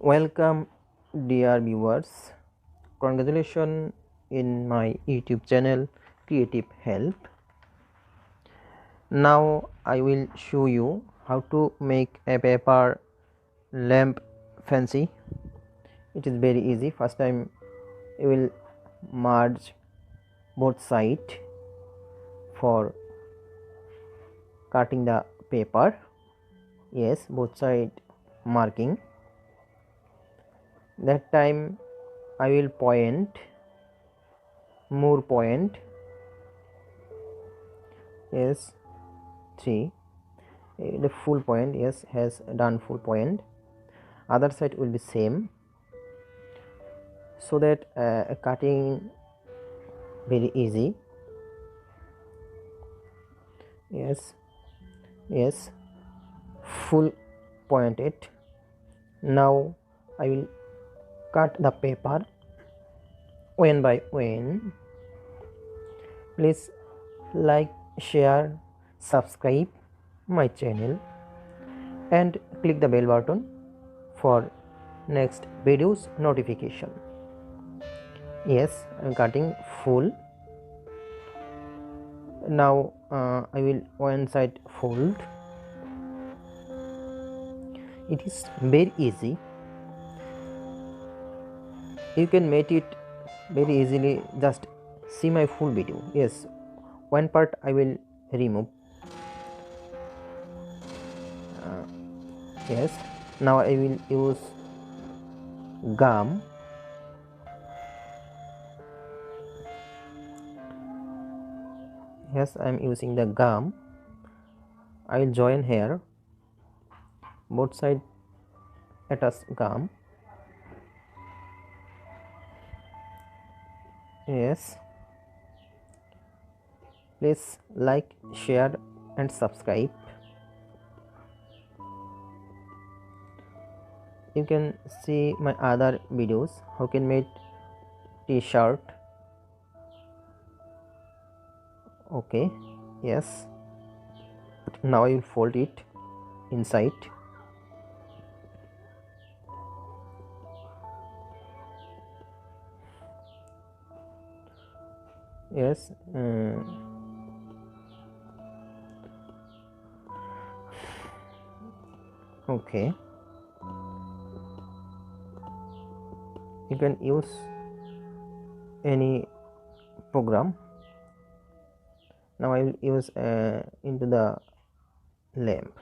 Welcome, dear viewers. Congratulations in my YouTube channel Creative Help. Now I will show you how to make a paper lamp fancy. It is very easy. First time you will merge both sides for cutting the paper. Yes, both side marking. That time I will point more point. Yes, 3 the full point. Yes, has done full point. Other side will be same, so that cutting very easy. Yes, full pointed. Now I will cut the paper one by one. Please like, share, subscribe my channel and click the bell button for next videos notification. Yes, I am cutting full. Now I will one side fold. It is very easy. You can make it very easily. Just see my full video. Yes, one part I will remove. Yes, now I will use gum. Yes, I am using the gum. I will join here. Both side attach gum. Yes, please like, share and subscribe. You can see my other videos how can make t-shirt. Okay, yes, now I will fold it inside. Yes, okay, you can use any program. Now I will use into the lamp.